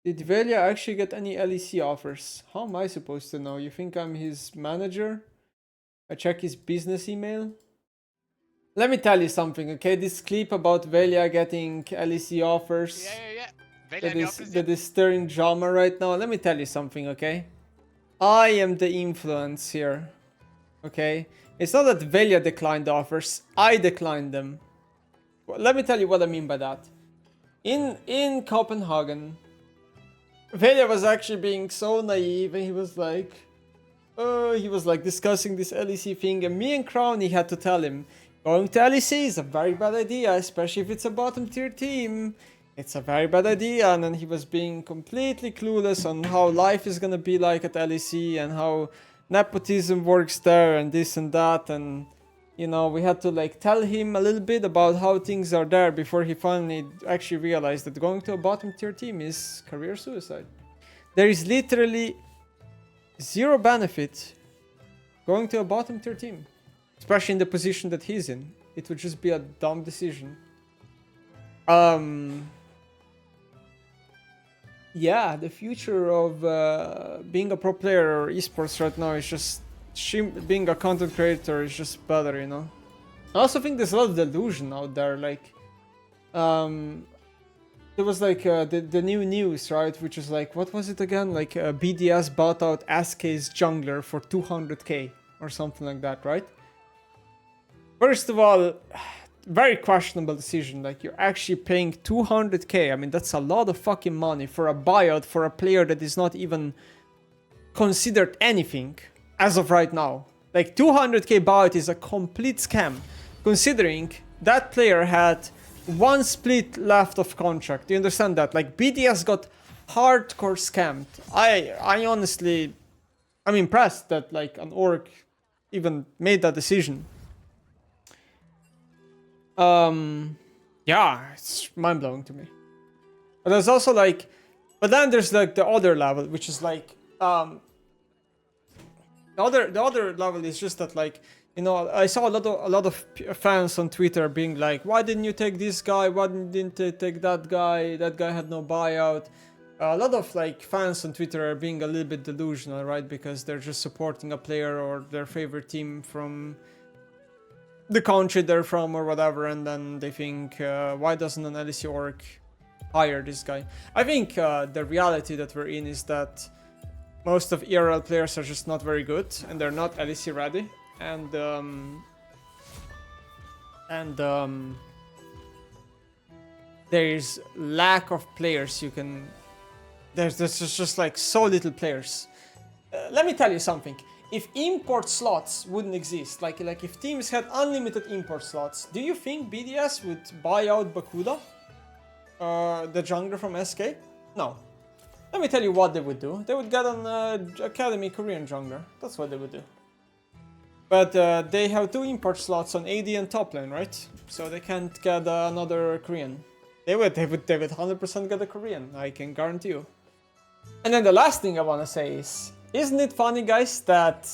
Did Velja actually get any LEC offers? How am I supposed to know? You think I'm his manager? I check his business email. Let me tell you something, okay? This clip about Velja getting LEC offers Yeah. Velja that any is offers yet? that is stirring drama right now. Let me tell you something, okay? I am the influence here, okay? It's not that Velja declined the offers. I declined them. Well, let me tell you what I mean by that. In Copenhagen, Velja was actually being so naive, and he was like discussing this LEC thing, and me and Crowny had to tell him, going to LEC is a very bad idea, especially if it's a bottom tier team. It's a very bad idea, and then he was being completely clueless on how life is gonna be like at LEC and how nepotism works there and this and that, and you know, we had to like tell him a little bit about how things are there before he finally actually realized that going to a bottom tier team is career suicide. There is literally zero benefit going to a bottom tier team, especially in the position that he's in. It would just be a dumb decision. Yeah, the future of being a pro player or esports right now is just being a content creator is just better, you know. I also think there's a lot of delusion out there. Like, there was like the new news, right? Which is like, what was it again? Like BDS bought out SK's jungler for 200k or something like that, right? First of all, very questionable decision. Like, you're actually paying 200k. I mean, that's a lot of fucking money for a buyout for a player that is not even considered anything as of right now. Like, 200k buyout is a complete scam, considering that player had one split left of contract. Do you understand that? Like, BDS got hardcore scammed. I honestly, I'm impressed that like an org even made that decision. Yeah, it's mind blowing to me. But there's also like, but then there's like the other level, which is like, the other level is just that like, you know, I saw a lot of fans on Twitter being like, why didn't you take this guy? Why didn't you take that guy? That guy had no buyout. A lot of like fans on Twitter are being a little bit delusional, right? Because they're just supporting a player or their favorite team from the country they're from or whatever, and then they think, why doesn't an LEC org hire this guy? I think the reality that we're in is that most of ERL players are just not very good, and they're not LEC ready, and there is lack of players you can. There's just like so little players. Let me tell you something. If import slots wouldn't exist, like if teams had unlimited import slots, do you think BDS would buy out Bakuda, the jungler from SK? No. Let me tell you what they would do. They would get an Academy Korean jungler. That's what they would do. But they have 2 import slots on AD and top lane, right? So they can't get another Korean. They would 100% get a Korean, I can guarantee you. And then the last thing I want to say is, isn't it funny, guys, that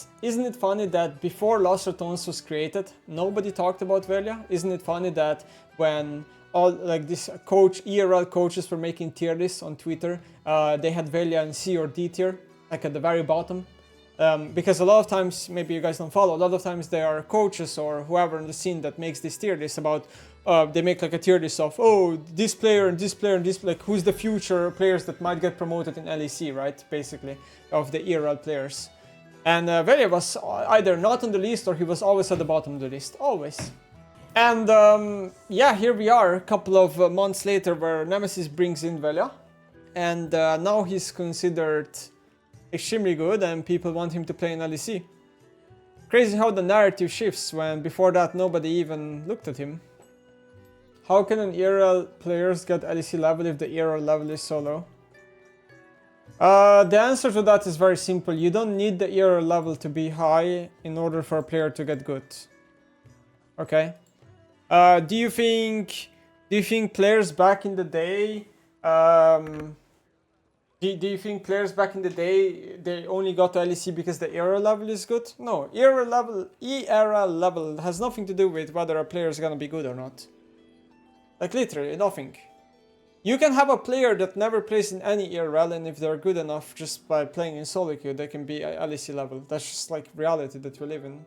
before Lost Returns was created, nobody talked about Velja? Isn't it funny that when all like this ERL coaches were making tier lists on Twitter, they had Velja in C or D tier, like at the very bottom? Because a lot of times, maybe you guys don't follow, a lot of times there are coaches or whoever in the scene that makes this tier list about, they make like a tier list of, oh, this player and this player and this, like who's the future players that might get promoted in LEC, right? Basically, of the ERL players. And Velja was either not on the list or he was always at the bottom of the list, always. And yeah, here we are a couple of months later where Nemesis brings in Velja. And now he's considered extremely good and people want him to play in LEC. Crazy how the narrative shifts when before that nobody even looked at him. How can an ERL players get LEC level if the ERL level is so low? The answer to that is very simple. You don't need the ERL level to be high in order for a player to get good. Okay? Do you think players back in the day do you think players back in the day, they only got to LEC because the ERL level is good? No, ERL level has nothing to do with whether a player is gonna be good or not. Like literally nothing. You can have a player that never plays in any IRL, and if they're good enough just by playing in solo queue, they can be LEC level. That's just like reality that we live in.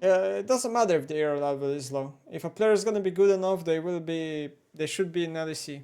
It doesn't matter if the IRL level is low. If a player is gonna be good enough, they should be in LEC.